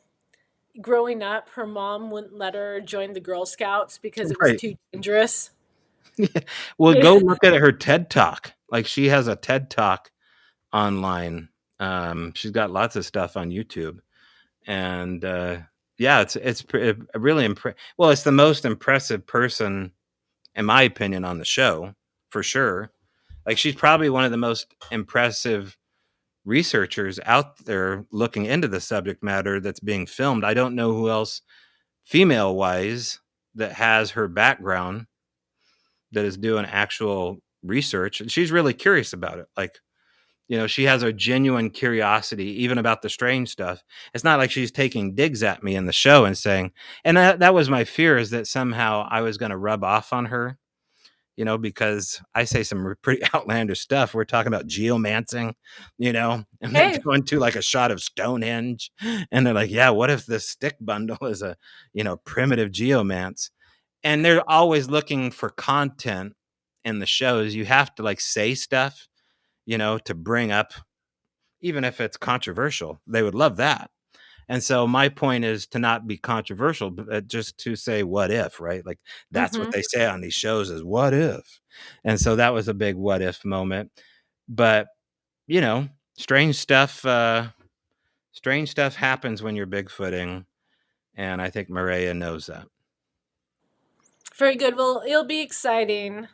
growing up, her mom wouldn't let her join the Girl Scouts because it was Right. too dangerous. Well, go look at her TED Talk. Like she has a TED Talk online. She's got lots of stuff on YouTube, and yeah, really well, it's the most impressive person, in my opinion, on the show for sure. Like she's probably one of the most impressive researchers out there looking into the subject matter that's being filmed. I don't know who else, female wise, that has her background that is doing actual research. And she's really curious about it. Like, she has a genuine curiosity, even about the strange stuff. It's not like she's taking digs at me in the show and saying, and that was my fear, is that somehow I was going to rub off on her, because I say some pretty outlandish stuff. We're talking about geomancing, and then Hey, going to like a shot of Stonehenge. And they're like, yeah, what if this stick bundle is a, primitive geomance? And they're always looking for content in the shows. You have to like say stuff, to bring up, even if it's controversial. They would love that. And so my point is to not be controversial, but just to say what if, right? Like that's what mm-hmm. they say on these shows is what if. And so that was a big what if moment. But, you know, strange stuff strange stuff happens when you're bigfooting, and I think Maria knows that. Very good. Well, it'll be exciting,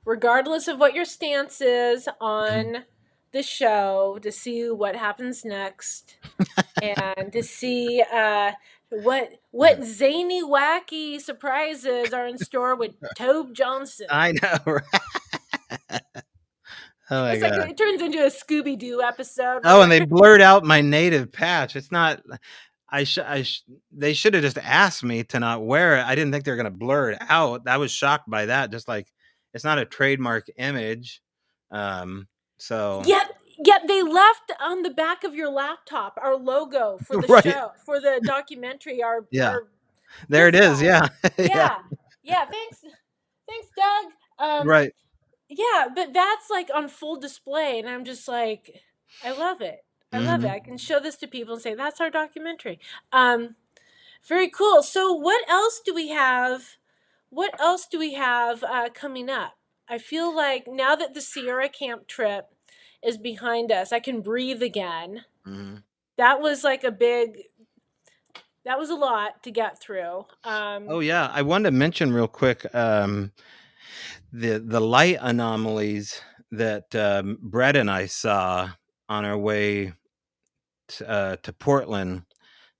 regardless of what your stance is on the show, to see what happens next and to see what zany, wacky surprises are in store with Tobe Johnson. I know, right? Oh my It's like god. it turns into a Scooby Doo episode Oh, and where they blurred out my native patch. It's not. They should have just asked me to not wear it. I didn't think they were going to blur it out. I was shocked by that. Just like it's not a trademark image. Um, so yet yet they left on the back of your laptop our logo for the right, show, for the documentary, yeah, our there it gift is. guide. Yeah, yeah, Yeah. Yeah, thanks Doug. right. Yeah, but that's like on full display and I'm just like, I love it. I love it. Hmm. I can show this to people and say that's our documentary. um Very cool. So what else do we have? What else do we have coming up? I feel like now that the Sierra Camp trip is behind us, I can breathe again. Hmm. That was like a big, that was a lot to get through. Oh yeah, I wanted to mention real quick the light anomalies that Brett and I saw on our way to Portland.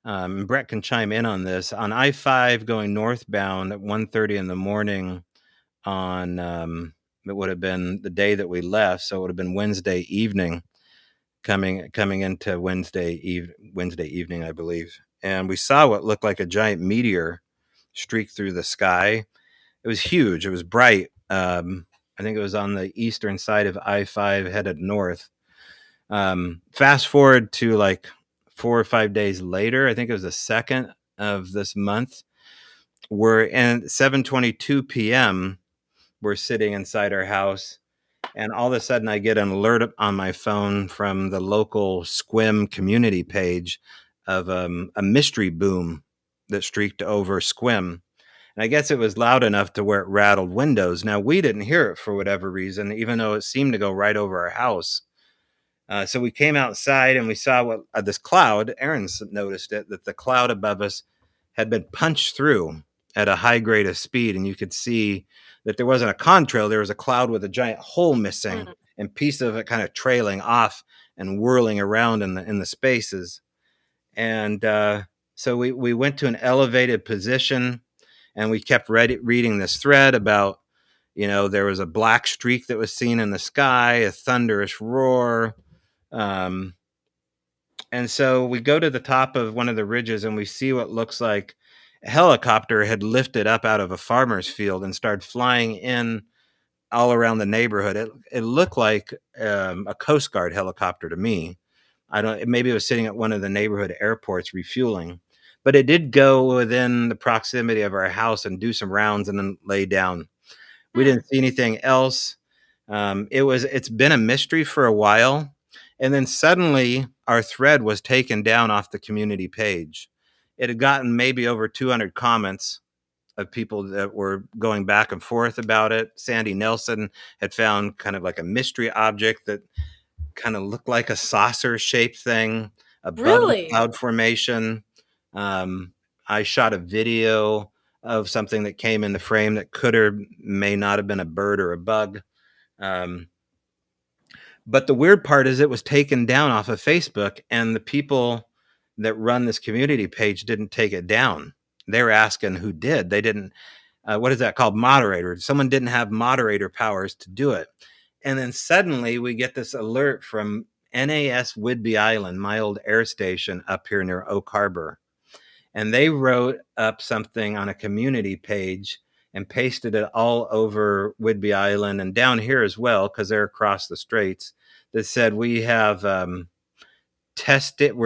Brett can chime in on this. On I-5 going northbound at 1:30 in the morning on it would have been the day that we left, so it would have been Wednesday evening, coming into Wednesday evening, I believe. And we saw what looked like a giant meteor streak through the sky. It was huge. It was bright. I think it was on the eastern side of I-5 headed north. Fast forward to like 4 or 5 days later, I think it was the second of this month. We're in 7:22 p.m. We're sitting inside our house, and all of a sudden, I get an alert on my phone from the local Squim community page of a mystery boom that streaked over Squim. And I guess it was loud enough to where it rattled windows. Now, we didn't hear it for whatever reason, even though it seemed to go right over our house. So we came outside and we saw what this cloud. Aaron's noticed it, that the cloud above us had been punched through at a high grade of speed, and you could see that there wasn't a contrail. There was a cloud with a giant hole missing mm, and piece of it kind of trailing off and whirling around in the spaces. And so we went to an elevated position, and we kept reading this thread about, there was a black streak that was seen in the sky, a thunderous roar. Um, and so we go to the top of one of the ridges, and we see what looks like a helicopter had lifted up out of a farmer's field and started flying in all around the neighborhood. It looked like a Coast Guard helicopter to me. I don't. Maybe it was sitting at one of the neighborhood airports refueling, but it did go within the proximity of our house and do some rounds and then lay down. We Hmm. didn't see anything else. It's been a mystery for a while, and then suddenly our thread was taken down off the community page. It had gotten maybe over 200 comments of people that were going back and forth about it. Sandy Nelson had found kind of like a mystery object that kind of looked like a saucer shaped thing above the Really? cloud formation. Um, I shot a video of something that came in the frame that could or may not have been a bird or a bug. Um, but the weird part is it was taken down off of Facebook, and the people that run this community page didn't take it down. They were asking who did. They didn't. What is that called? Moderator. Someone didn't have moderator powers to do it. And then suddenly we get this alert from NAS Whidbey Island, my old air station up here near Oak Harbor. And they wrote up something on a community page and pasted it all over Whidbey Island and down here as well, because they're across the straits, that said we have we're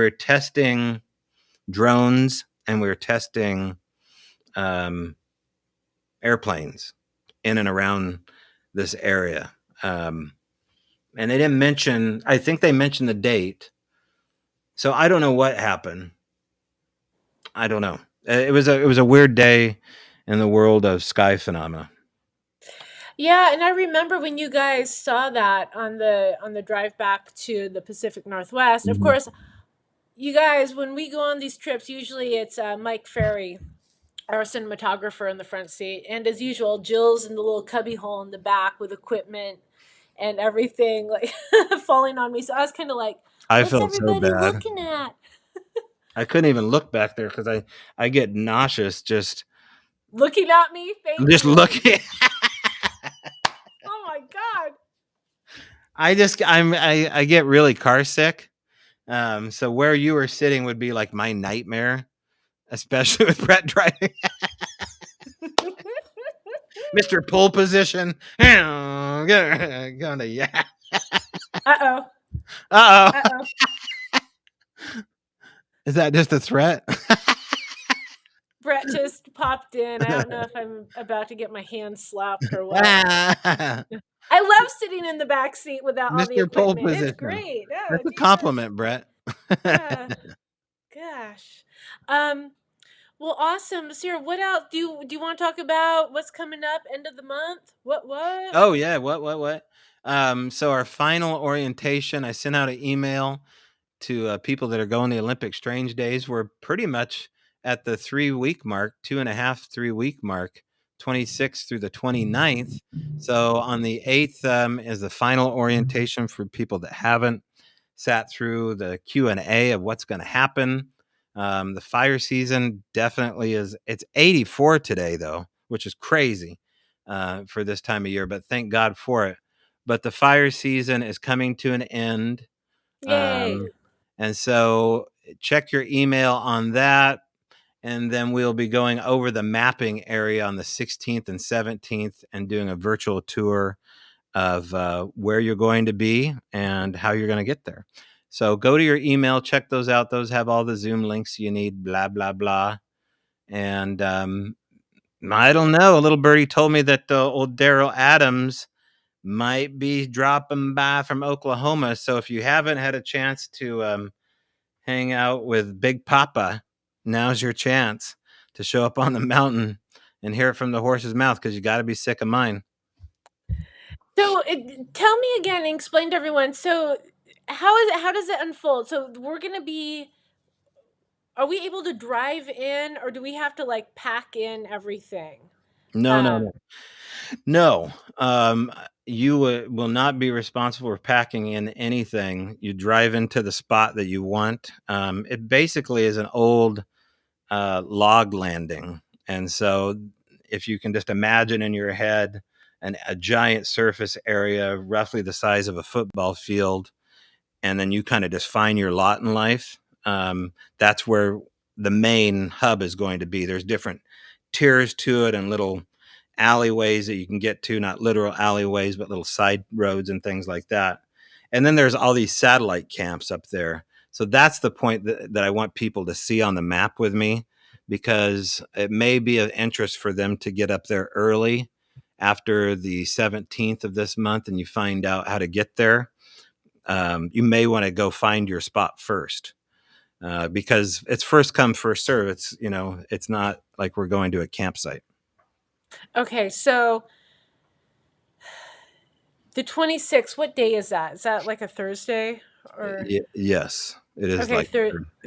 testing drones, and we're testing um, airplanes in and around this area. And they didn't mention, I think they mentioned the date. So I don't know what happened. I don't know. It was a weird day in the world of sky phenomena. Yeah, and I remember when you guys saw that on the drive back to the Pacific Northwest. Of Mhm. course, you guys, when we go on these trips, usually it's Mike Ferry, our cinematographer, in the front seat, and as usual, Jill's in the little cubby hole in the back with equipment and everything like falling on me. So I was kind of like, I "What's felt so everybody bad. looking at?" I couldn't even look back there because I get nauseous Looking at me? Thank just you. looking. Oh my god. I get really car sick. So where you were sitting would be like my nightmare, especially with Brett driving. Mr. Pole Position. Going to yeah. Uh oh. Uh Uh oh. oh. Is that just a threat? Brett just popped in. I don't know if I'm about to get my hand slapped or what. Ah, I love sitting in the back seat without all the Mr. Pole equipment. It's Position. great. Oh, That's a Jesus. compliment, Brett. Uh, gosh. Um, well, awesome. Sarah, what else do you want to talk about? What's coming up end of the month? What? Oh yeah, what? So our final orientation, I sent out an email to people that are going the Olympic Strange Days. We're pretty much at the 3 week mark, 2.5, 3 week mark, 26th through the 29th. So on the 8th is the final orientation for people that haven't sat through the Q&A of what's going to happen. The fire season definitely is. It's 84 today though, which is crazy for this time of year, but thank God for it. But the fire season is coming to an end. Yay. Um, and so check your email on that. And then we'll be going over the mapping area on the 16th and 17th and doing a virtual tour of where you're going to be and how you're going to get there. So go to your email, check those out. Those have all the Zoom links you need, blah, blah, blah. And I don't know. A little birdie told me that old Daryl Adams might be dropping by from Oklahoma. So if you haven't had a chance to hang out with Big Papa, now's your chance to show up on the mountain and hear it from the horse's mouth, because you got to be sick of mine. So, tell me again, and explain to everyone. So, how is it? How does it unfold? So, we're gonna be. Are we able to drive in, or do we have to like pack in everything? No, no, Um, no. No. You will not be responsible for packing in anything. You drive into the spot that you want. It basically is an old log landing. And so, if you can just imagine in your head a giant surface area, roughly the size of a football field, and then you kind of just find your lot in life. That's where the main hub is going to be. There's different tiers to it and little alleyways that you can get to, not literal alleyways, but little side roads and things like that. And then there's all these satellite camps up there. So that's the point that I want people to see on the map with me, because it may be of interest for them to get up there early after the 17th of this month and you find out how to get there. You may want to go find your spot first, because it's first come first serve. It's not like we're going to a campsite. okay, so the 26th, what day is that? Is that like a Thursday or Yes, it is okay, like.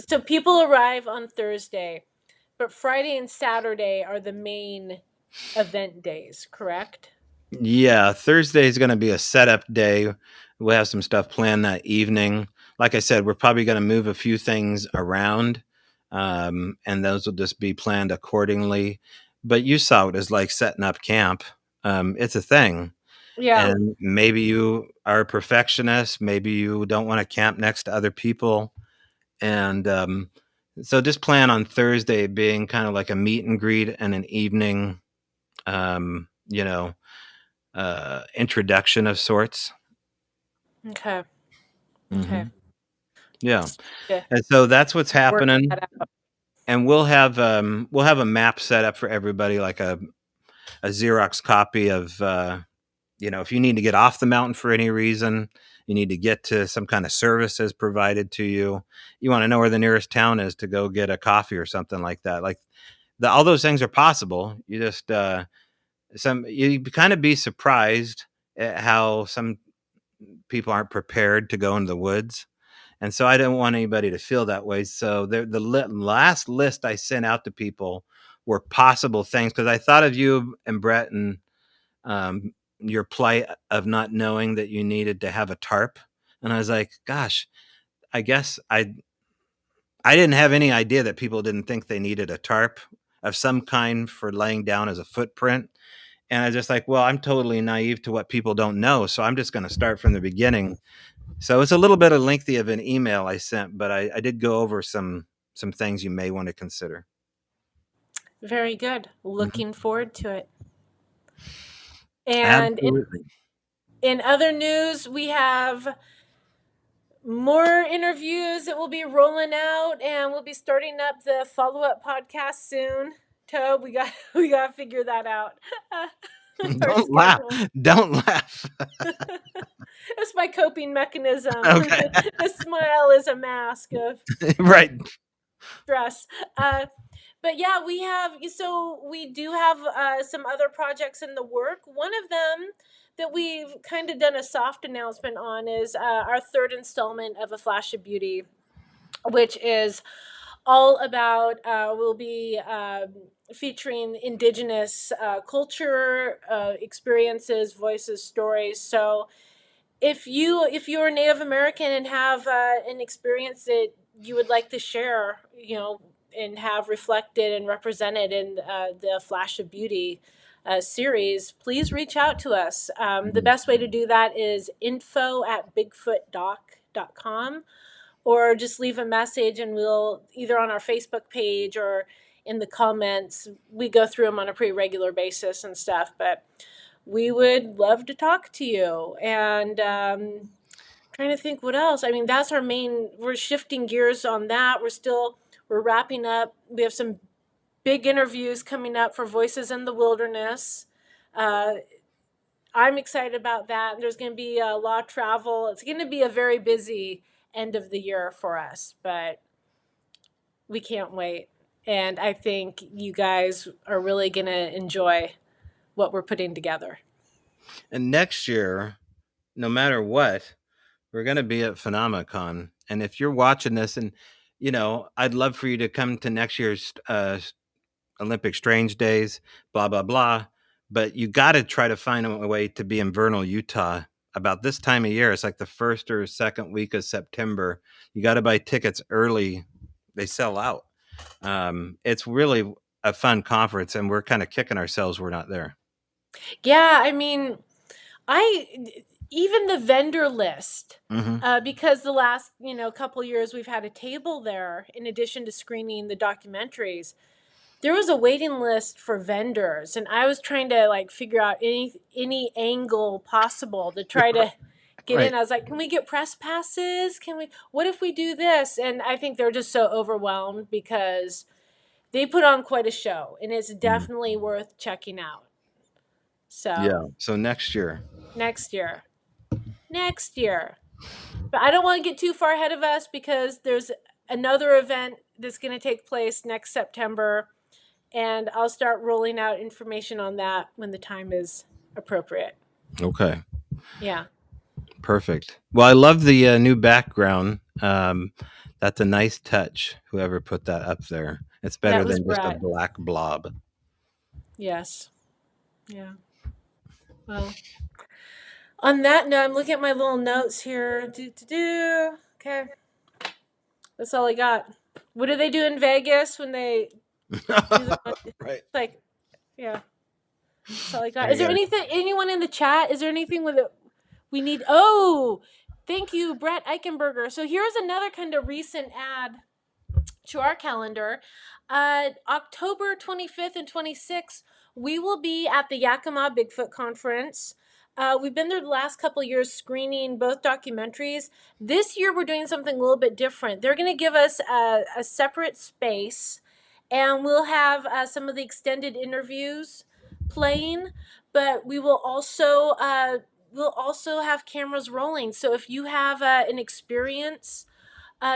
so people arrive on Thursday, but Friday and Saturday are the main event days, correct? Yeah, Thursday is going to be a setup day. We'll have some stuff planned that evening. Like I said, we're probably going to move a few things around, and those will just be planned accordingly. But you saw it as like setting up camp. It's a thing. Yeah. And maybe you are a perfectionist. Maybe you don't want to camp next to other people. And so just plan on Thursday being kind of like a meet and greet and an evening, um, you know, introduction of sorts. Okay. Okay. Hmm. Yeah. Yeah. And so that's what's Work happening. that out. And we'll have a map set up for everybody, like a Xerox copy of if you need to get off the mountain for any reason, you need to get to some kind of services provided to you. You want to know where the nearest town is to go get a coffee or something like that. Like all those things are possible. You just you kind of be surprised at how some people aren't prepared to go into the woods. And so I didn't want anybody to feel that way. So last list I sent out to people were possible things, because I thought of you and Brett and your plight of not knowing that you needed to have a tarp. And I was like, gosh, I guess I didn't have any idea that people didn't think they needed a tarp of some kind for laying down as a footprint. And I was just like, well, I'm totally naive to what people don't know. So I'm just going to start from the beginning. So it's a little bit of lengthy of an email I sent, but I did go over some things you may want to consider. Very good. Mhm. Looking forward to it. And Absolutely. in other news, we have more interviews that will be rolling out, and we'll be starting up the follow-up podcast soon. Tobe, we got we got to figure that out. Our Don't laugh. schedule. Don't laugh. That's my coping mechanism. Okay. The smile is a mask of Right. stress. But yeah, we do have some other projects in the work. One of them that we've kind of done a soft announcement on is our third installment of A Flash of Beauty, which is all about we'll be featuring indigenous culture, experiences, voices, stories. So if you're Native American and have an experience that you would like to share, and have reflected and represented in the Flash of Beauty series, please reach out to us. The best way to do that is info@bigfootdoc.com, or just leave a message and we'll either on our Facebook page or in the comments. We go through them on a pretty regular basis and stuff, but we would love to talk to you. And trying to think what else. I mean, that's our main. We're shifting gears on that. We're wrapping up. We have some big interviews coming up for Voices in the Wilderness. Uh, I'm excited about that. There's going to be a lot of travel. It's going to be a very busy end of the year for us, but we can't wait. And I think you guys are really going to enjoy what we're putting together. And next year, no matter what, we're going to be at Phenomicon. And if you're watching this, and I'd love for you to come to next year's Olympic Strange Days, blah blah blah. But you got to try to find a way to be in Vernal, Utah about this time of year. It's like the first or second week of September. You got to buy tickets early; they sell out. It's really a fun conference, and we're kind of kicking ourselves we're not there. Yeah, I mean, I even the vendor list, Hmm. because the last couple years we've had a table there in addition to screening the documentaries. There was a waiting list for vendors, and I was trying to like figure out any angle possible to try to get in. Right. I was like, can we get press passes? Can we? What if we do this? And I think they're just so overwhelmed because they put on quite a show, and it's Mhm. definitely worth checking out. Yeah. So So next year. next year, next year. But I don't want to get too far ahead of us because there's another event that's going to take place next September, and I'll start rolling out information on that when the time is appropriate. Okay. Yeah, Perfect. Well, I love the new background. That's a nice touch. Whoever put that up there, it's that better was than just a Brett. black blob. Yes. Yeah. Well, on that note, I'm looking at my little notes here. Do. Okay, that's all I got. What do they do in Vegas when they do the Right like? Yeah, that's all I got. there, Is you there got it. anything? Anyone in the chat? Is there anything with it? We need. Oh, thank you, Brett Eichenberger. So here's another kind of recent ad to our calendar. October 25th and 26th, we will be at the Yakima Bigfoot Conference. We've been there the last couple of years screening both documentaries. This year, we're doing something a little bit different. They're going to give us a separate space, and we'll have some of the extended interviews playing, but we'll also have cameras rolling. So if you have an experience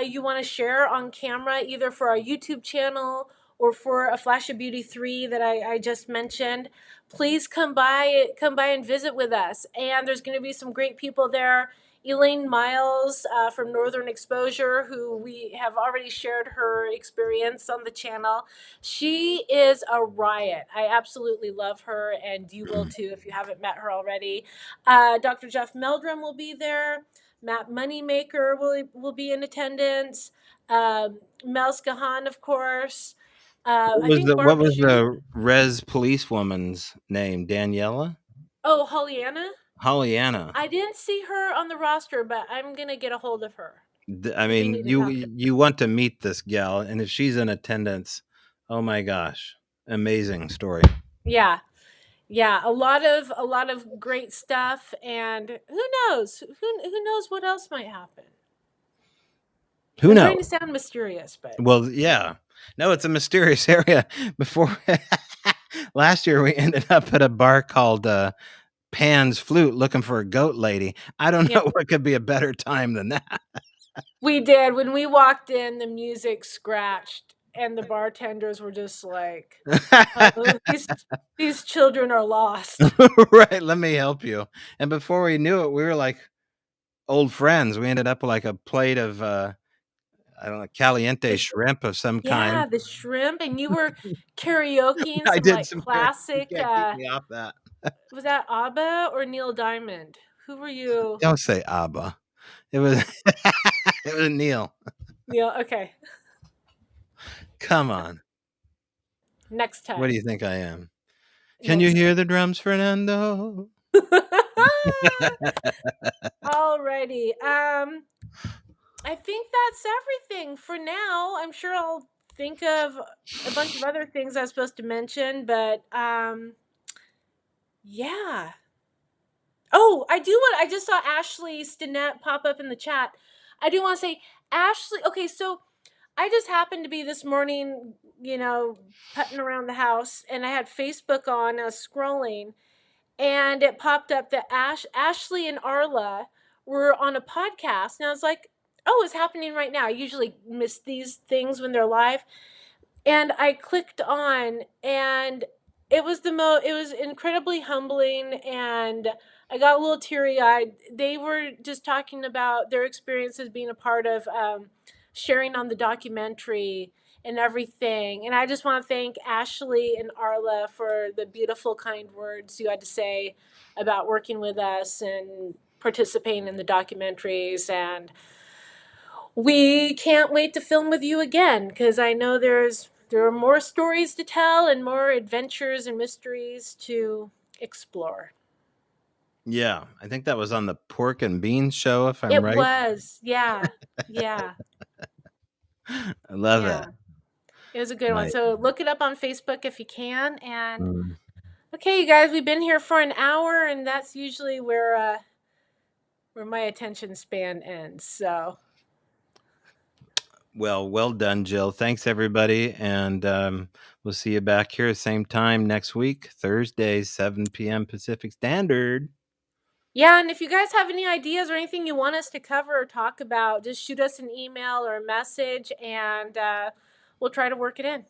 you want to share on camera, either for our YouTube channel or for a Flash of Beauty 3 that I just mentioned, please come by and visit with us. And there's going to be some great people there. Elaine Miles from Northern Exposure, who we have already shared her experience on the channel. She is a riot. I absolutely love her, and you will too if you haven't met her already. Dr. Jeff Meldrum will be there. Matt Moneymaker will be in attendance. Mel Skahan, of course. I think What Barb was Shu. the res policewoman's name? Daniela? Oh, Hollyana. Hollyanna. I didn't see her on the roster, but I'm gonna get a hold of her. I We do mean, need to talk to her. you want to meet this gal, and if she's in attendance, oh my gosh, amazing story. Yeah, yeah, a lot of great stuff, and who knows? Who knows what else might happen? Who I'm knows? trying to sound mysterious, but Well, yeah. No, it's a mysterious area. Before last year, we ended up at a bar called Pan's Flute looking for a goat lady. I don't yeah, know what could be a better time than that. we did. When we walked in, the music scratched, and the bartenders were just like, "Oh, these children are lost." Right. Let me help you. And before we knew it, we were like old friends. We ended up with like a plate of, I don't know, caliente This, shrimp of some kind. yeah, the shrimp, and you were karaokeing I some did like some karaoke. You classic. can't keep me off that. Was that ABBA or Neil Diamond? Who were you? Don't say ABBA. It was, it was Neil. Neil. Okay, Come on. next What do time. you think I am? Can you Next hear the drums, Fernando? time. Alrighty. I think that's everything for now. I'm sure I'll think of a bunch of other things I was supposed to mention, but yeah. Oh, I just saw Ashley Stinnett pop up in the chat. I do want to say, Ashley, okay, so I just happened to be this morning, putting around the house, and I had Facebook on, I was scrolling, and it popped up that Ashley and Arla were on a podcast, and I was like, oh, it's happening right now. I usually miss these things when they're live. And I clicked on, and it was incredibly humbling, and I got a little teary-eyed. They were just talking about their experiences being a part of sharing on the documentary, and everything. And I just want to thank Ashley and Arla for the beautiful, kind words you had to say about working with us and participating in the documentaries. And we can't wait to film with you again, because I know there are more stories to tell and more adventures and mysteries to explore. Yeah, I think that was on the Pork and Beans show, if I'm It right. was, yeah, yeah, I love yeah. that. It was a good one. Nice. So look it up on Facebook if you can. And Mm. okay, you guys, we've been here for an hour, and that's usually where my attention span ends. So Well done, Jill. Thanks, everybody. And we'll see you back here same time next week, Thursday, 7 p.m. Pacific Standard. yeah, and if you guys have any ideas or anything you want us to cover or talk about, just shoot us an email or a message, and we'll try to work it in.